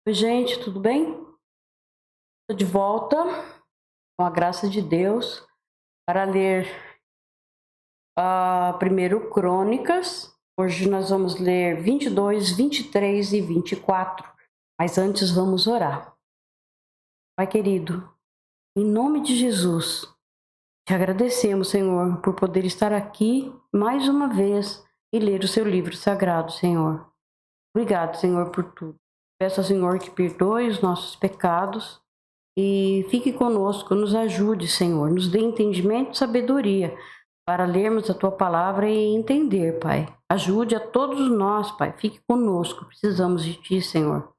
Oi, gente, tudo bem? Estou de volta com a graça de Deus para ler primeiro Crônicas. Hoje nós vamos ler 22, 23 e 24. Mas antes vamos orar. Pai querido, em nome de Jesus, te agradecemos, Senhor, por poder estar aqui mais uma vez e ler o seu livro sagrado, Senhor. Obrigado, Senhor, por tudo. Peço ao Senhor que perdoe os nossos pecados e fique conosco, nos ajude, Senhor, nos dê entendimento e sabedoria para lermos a Tua palavra e entender, Pai. Ajude a todos nós, Pai, fique conosco, precisamos de Ti, Senhor.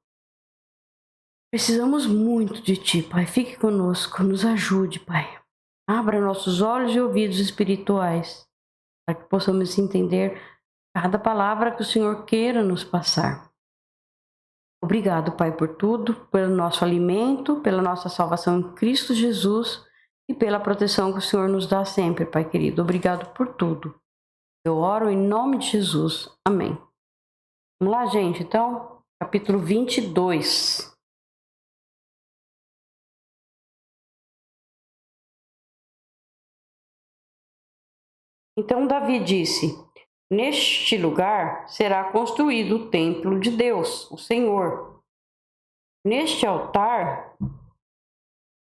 Precisamos muito de Ti, Pai, fique conosco, nos ajude, Pai. Abra nossos olhos e ouvidos espirituais, para que possamos entender cada palavra que o Senhor queira nos passar. Obrigado, Pai, por tudo, pelo nosso alimento, pela nossa salvação em Cristo Jesus e pela proteção que o Senhor nos dá sempre, Pai querido. Obrigado por tudo. Eu oro em nome de Jesus. Amém. Vamos lá, gente. Então, capítulo 22. Então Davi disse: neste lugar será construído o templo de Deus, o Senhor. Neste altar,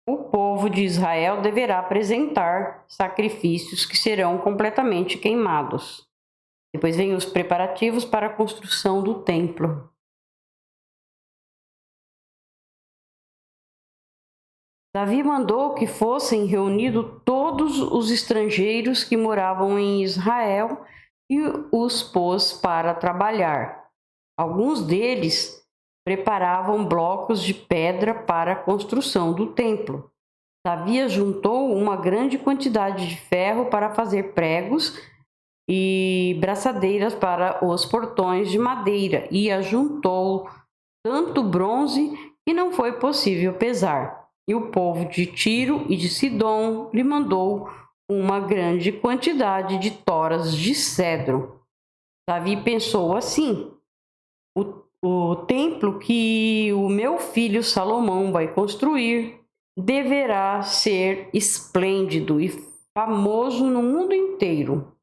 o povo de Israel deverá apresentar sacrifícios que serão completamente queimados. Depois vem os preparativos para a construção do templo. Davi mandou que fossem reunidos todos os estrangeiros que moravam em Israel e os pôs para trabalhar. Alguns deles preparavam blocos de pedra para a construção do templo. Davi juntou uma grande quantidade de ferro para fazer pregos e braçadeiras para os portões de madeira, e ajuntou tanto bronze que não foi possível pesar. E o povo de Tiro e de Sidom lhe mandou uma grande quantidade de toras de cedro. Davi pensou assim: o templo que o meu filho Salomão vai construir deverá ser esplêndido e famoso no mundo inteiro.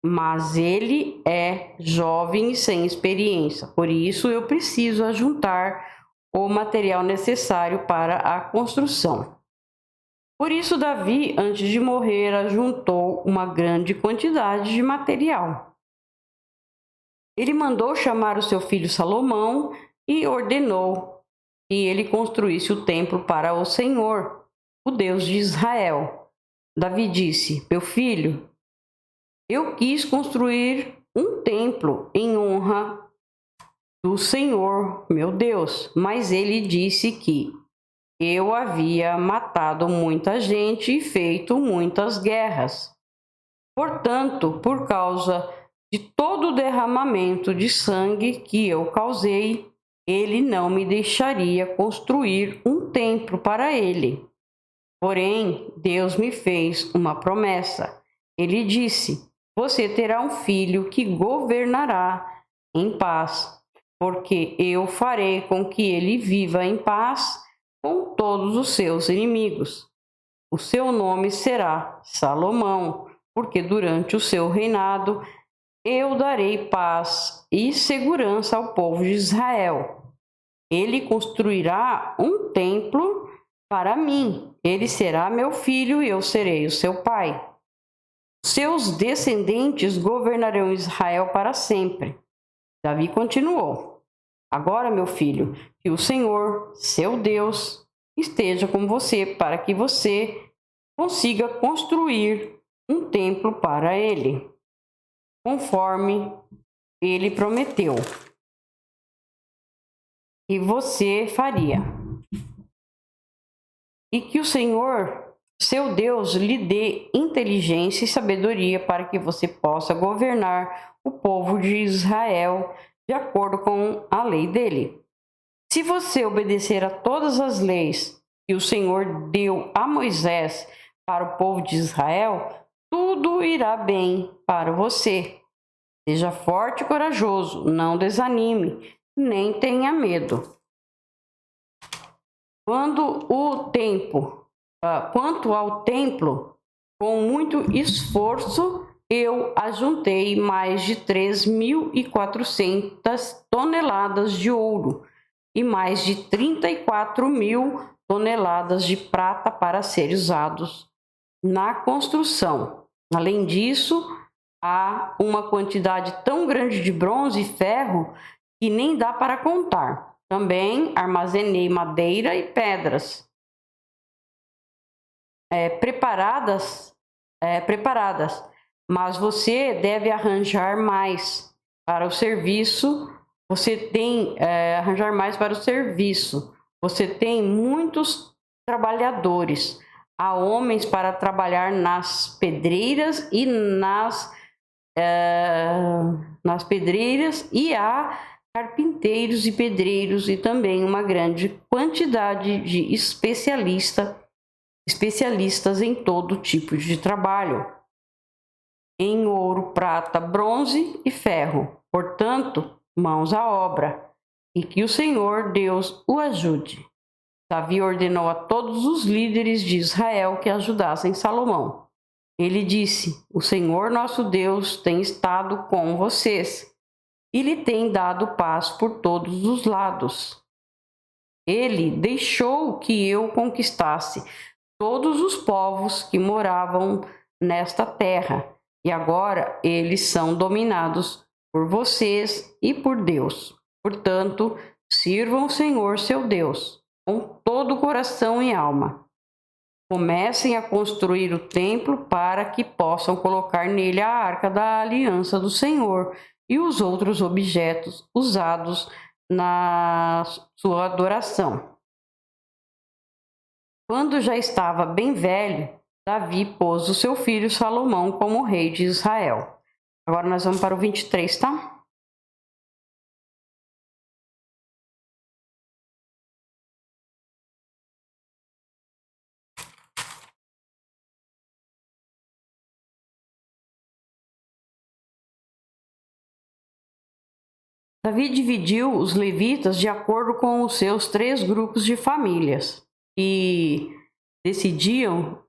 Mas ele é jovem e sem experiência, por isso eu preciso ajuntar o material necessário para a construção. Por isso Davi, antes de morrer, ajuntou uma grande quantidade de material. Ele mandou chamar o seu filho Salomão e ordenou que ele construísse o templo para o Senhor, o Deus de Israel. Davi disse: meu filho, eu quis construir um templo em honra do Senhor, meu Deus, mas ele disse que eu havia matado muita gente e feito muitas guerras. Portanto, por causa de todo o derramamento de sangue que eu causei, ele não me deixaria construir um templo para ele. Porém, Deus me fez uma promessa. Ele disse: você terá um filho que governará em paz, porque eu farei com que ele viva em paz com todos os seus inimigos. O seu nome será Salomão, porque durante o seu reinado eu darei paz e segurança ao povo de Israel. Ele construirá um templo para mim. Ele será meu filho e eu serei o seu pai. Seus descendentes governarão Israel para sempre. Davi continuou: agora, meu filho, que o Senhor, seu Deus, esteja com você para que você consiga construir um templo para ele, conforme ele prometeu. E você faria. E que o Senhor, seu Deus, lhe dê inteligência e sabedoria para que você possa governar o povo de Israel de acordo com a lei dele. Se você obedecer a todas as leis que o Senhor deu a Moisés para o povo de Israel, tudo irá bem para você. Seja forte e corajoso, não desanime, nem tenha medo. Quanto ao templo, com muito esforço, eu ajuntei mais de 3.400 toneladas de ouro e mais de 34.000 toneladas de prata para serem usados na construção. Além disso, há uma quantidade tão grande de bronze e ferro que nem dá para contar. Também armazenei madeira e pedras preparadas, mas você deve arranjar mais para o serviço. Você tem muitos trabalhadores. Há homens para trabalhar nas pedreiras e há carpinteiros e pedreiros e também uma grande quantidade de especialistas em todo tipo de trabalho, em ouro, prata, bronze e ferro. Portanto, mãos à obra, e que o Senhor Deus o ajude. Davi ordenou a todos os líderes de Israel que ajudassem Salomão. Ele disse: o Senhor nosso Deus tem estado com vocês e lhe tem dado paz por todos os lados. Ele deixou que eu conquistasse todos os povos que moravam nesta terra, e agora eles são dominados por vocês e por Deus. Portanto, sirvam o Senhor seu Deus com todo o coração e alma. Comecem a construir o templo para que possam colocar nele a arca da aliança do Senhor e os outros objetos usados na sua adoração. Quando já estava bem velho, Davi pôs o seu filho Salomão como rei de Israel. Agora nós vamos para o 23, tá? Davi dividiu os levitas de acordo com os seus 3 grupos de famílias e descendiam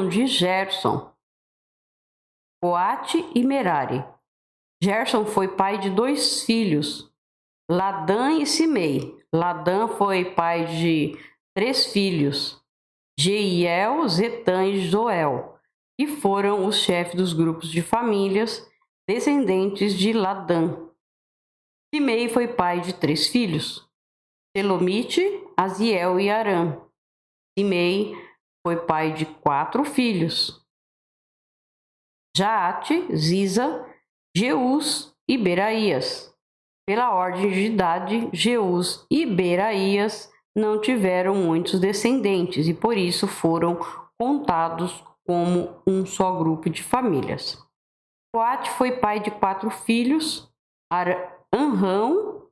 de Gerson, Coate e Merari. Gerson foi pai de 2 filhos, Ladã e Simei. Ladã foi pai de 3 filhos, Jeiel, Zetã e Joel, e foram os chefes dos grupos de famílias descendentes de Ladã. Simei foi pai de 3 filhos, Selomite, Aziel e Arã. Simei foi pai de 4 filhos, Jaate, Ziza, Jeus e Beraías. Pela ordem de idade, Jeus e Beraías não tiveram muitos descendentes e por isso foram contados como um só grupo de famílias. Coate foi pai de 4 filhos, Anrão,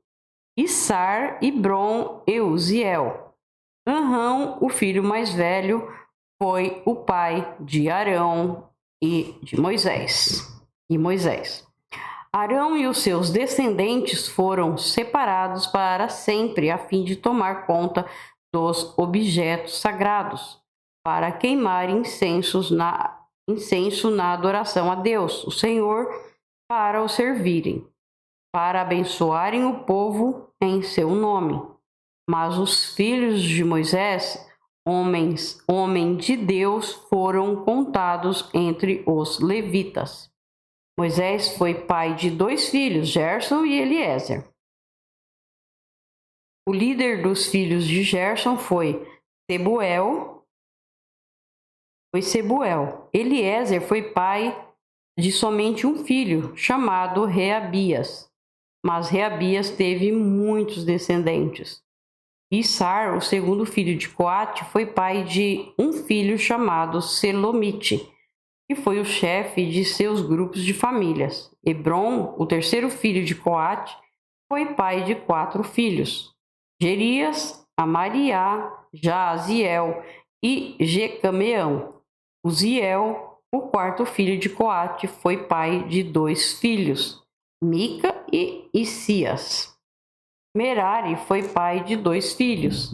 Issar, Ibrom e Uziel. Anrão, o filho mais velho, foi o pai de Arão e Moisés. Arão e os seus descendentes foram separados para sempre a fim de tomar conta dos objetos sagrados, para queimar incenso na adoração a Deus, o Senhor, para o servirem, para abençoarem o povo em seu nome. Mas os filhos de Moisés, homem de Deus, foram contados entre os levitas. Moisés foi pai de 2 filhos, Gerson e Eliezer. O líder dos filhos de Gerson foi Sebuel. Eliezer foi pai de somente um filho, chamado Reabias. Mas Reabias teve muitos descendentes. Issar, o segundo filho de Coate, foi pai de um filho chamado Selomite, que foi o chefe de seus grupos de famílias. Hebron, o terceiro filho de Coate, foi pai de 4 filhos, Jerias, Amariá, Jaziel e Jecameão. Uziel, o quarto filho de Coate, foi pai de 2 filhos, Mica e Isias. Merari foi pai de 2 filhos,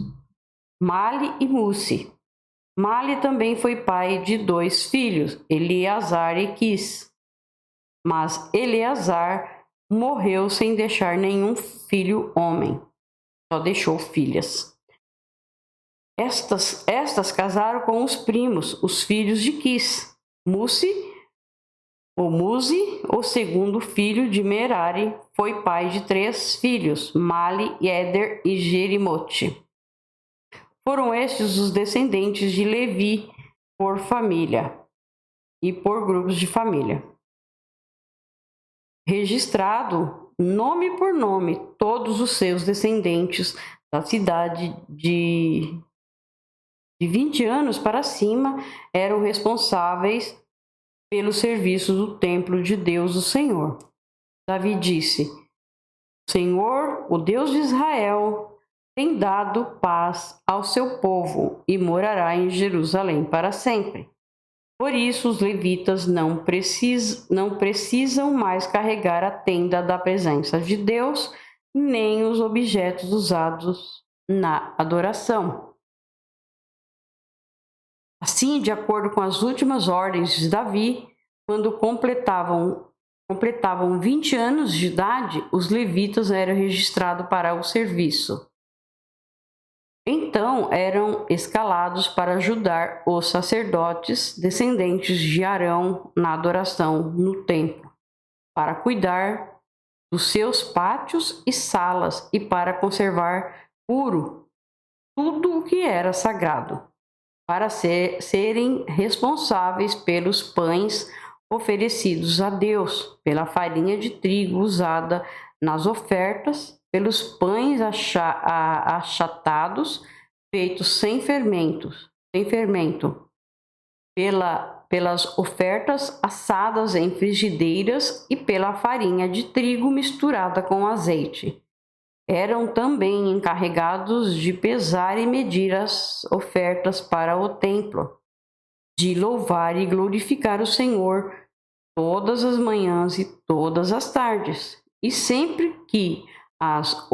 Mali e Musi. Mali também foi pai de 2 filhos, Eleazar e Quis. Mas Eleazar morreu sem deixar nenhum filho homem, só deixou filhas. Estas casaram com os primos, os filhos de Quis. Musi, o segundo filho de Merari, foi pai de 3 filhos, Mali, Éder e Jerimote. Foram estes os descendentes de Levi por família e por grupos de família. Registrado, nome por nome, todos os seus descendentes da cidade de 20 anos para cima eram responsáveis pelos serviços do templo de Deus, o Senhor. Davi disse: O Senhor, o Deus de Israel, tem dado paz ao seu povo e morará em Jerusalém para sempre. Por isso, os levitas não precisam mais carregar a tenda da presença de Deus, nem os objetos usados na adoração. Assim, de acordo com as últimas ordens de Davi, quando completavam 20 anos de idade, os levitas eram registrados para o serviço. Então eram escalados para ajudar os sacerdotes descendentes de Arão na adoração no templo, para cuidar dos seus pátios e salas e para conservar puro tudo o que era sagrado, para serem responsáveis pelos pães oferecidos a Deus, pela farinha de trigo usada nas ofertas, pelos pães achatados, feitos sem fermento, pelas ofertas assadas em frigideiras e pela farinha de trigo misturada com azeite. Eram também encarregados de pesar e medir as ofertas para o templo, de louvar e glorificar o Senhor todas as manhãs e todas as tardes. E sempre que as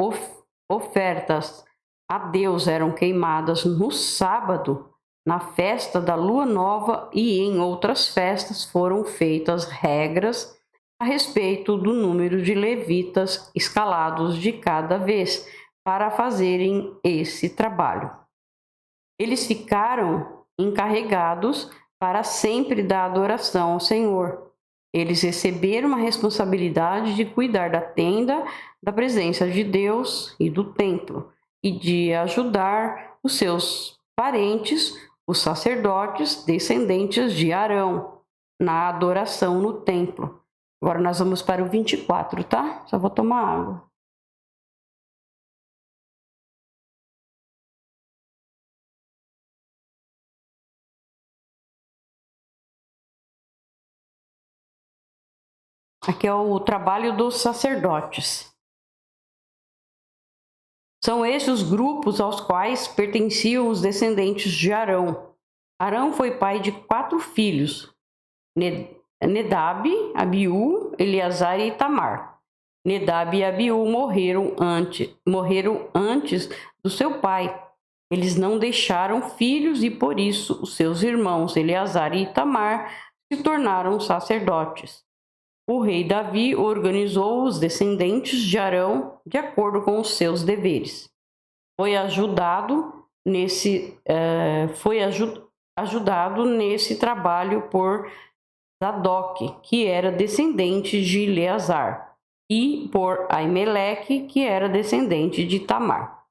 ofertas a Deus eram queimadas no sábado, na festa da lua nova e em outras festas, foram feitas regras a respeito do número de levitas escalados de cada vez para fazerem esse trabalho. Eles ficaram encarregados para sempre da adoração ao Senhor. Eles receberam a responsabilidade de cuidar da tenda da presença de Deus e do templo, e de ajudar os seus parentes, os sacerdotes descendentes de Arão, na adoração no templo. Agora nós vamos para o 24, tá? Só vou tomar água. Aqui é o trabalho dos sacerdotes. São esses os grupos aos quais pertenciam os descendentes de Arão. Arão foi pai de 4 filhos, Nedab, Abiú, Eleazar e Itamar. Nedab e Abiú morreram antes do seu pai. Eles não deixaram filhos e por isso os seus irmãos Eleazar e Itamar se tornaram sacerdotes. O rei Davi organizou os descendentes de Arão de acordo com os seus deveres. Foi ajudado nesse trabalho por Zadok, que era descendente de Eleazar, e por Aimeleque, que era descendente de Tamar.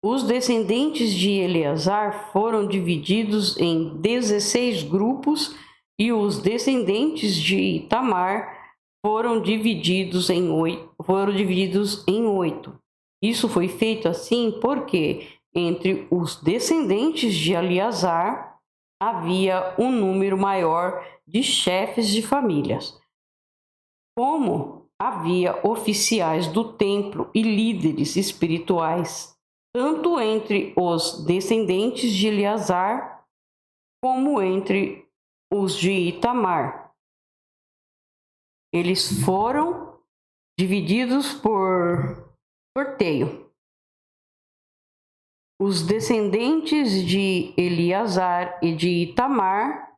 Os descendentes de Eleazar foram divididos em 16 grupos e os descendentes de Itamar foram divididos em 8. Isso foi feito assim porque entre os descendentes de Eleazar havia um número maior de chefes de famílias. Como havia oficiais do templo e líderes espirituais, tanto entre os descendentes de Eleazar como entre os de Itamar. Eles foram divididos por sorteio. Os descendentes de Eleazar e de Itamar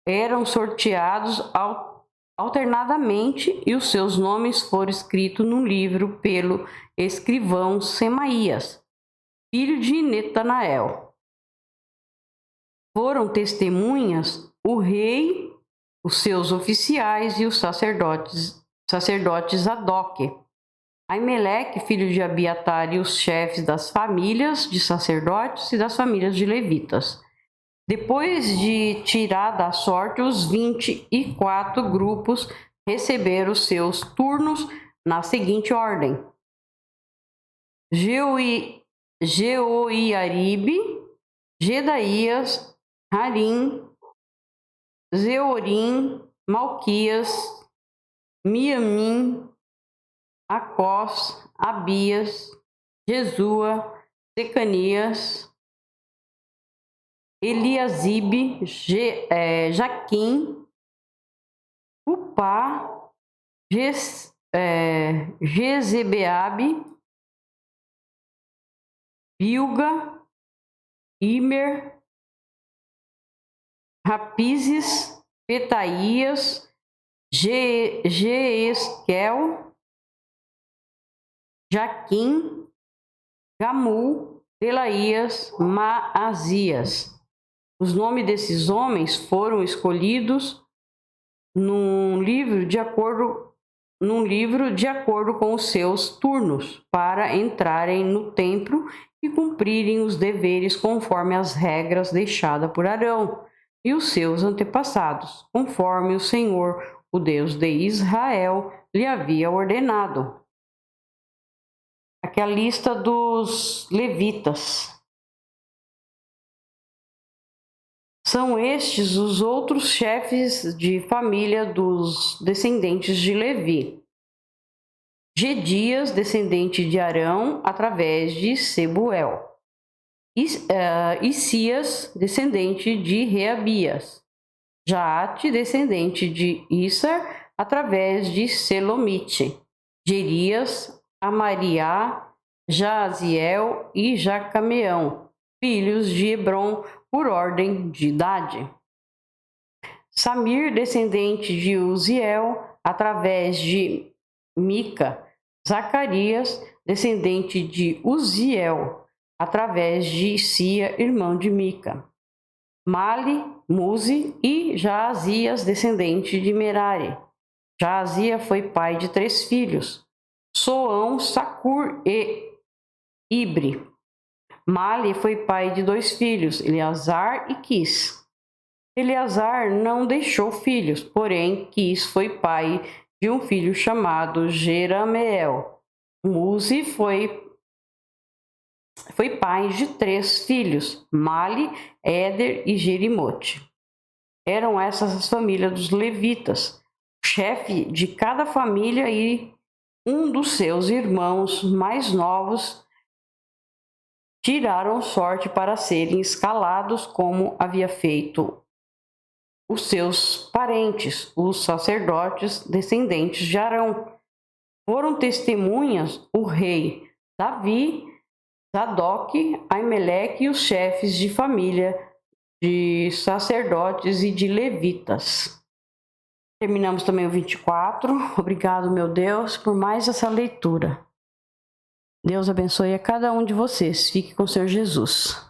eram sorteados alternadamente e os seus nomes foram escritos num livro pelo escrivão Semaías, filho de Netanael. Foram testemunhas o rei, os seus oficiais e os sacerdotes Zadok, Aimeleque, filho de Abiatar, e os chefes das famílias de sacerdotes e das famílias de levitas. Depois de tirar da sorte, os 24 grupos receberam seus turnos na seguinte ordem: Jeoiaribe, Jedaías, Harim, Zeorim, Malquias, Miamim, Acós, Abias, Jesua, Secanias, Eliasibe, Jaquim, Upá, Jezebeabe, Bilga, Imer, Rapizes, Petaías, Jeesquel, Jaquim, Gamul, Delaías, Maazias. Os nomes desses homens foram escolhidos num livro de acordo com os seus turnos para entrarem no templo e cumprirem os deveres conforme as regras deixadas por Arão e os seus antepassados, conforme o Senhor, o Deus de Israel, lhe havia ordenado. Aqui é a lista dos levitas. São estes os outros chefes de família dos descendentes de Levi. Gedias, descendente de Arão, através de Sebuel. Isias, descendente de Reabias. Jaate, descendente de Issar, através de Selomite. Jerias, Amariá, Jaziel e Jacameão, filhos de Hebron, por ordem de idade. Samir, descendente de Uziel, através de Mica. Zacarias, descendente de Uziel, através de Sia, irmão de Mica. Mali, Muzi e Jaazias, descendente de Merari. Jaazia foi pai de 3 filhos, Soão, Sacur e Ibre. Mali foi pai de 2 filhos, Eleazar e Quis. Eleazar não deixou filhos, porém Quis foi pai de um filho chamado Jerameel. Muzi foi pai de 3 filhos, Mali, Éder e Jerimote. Eram essas as famílias dos levitas, o chefe de cada família e um dos seus irmãos mais novos tiraram sorte para serem escalados como havia feito os seus parentes, os sacerdotes descendentes de Arão. Foram testemunhas o rei Davi, Zadok, Aimeleque e os chefes de família de sacerdotes e de levitas. Terminamos também o 24. Obrigado, meu Deus, por mais essa leitura. Deus abençoe a cada um de vocês. Fique com o Senhor Jesus.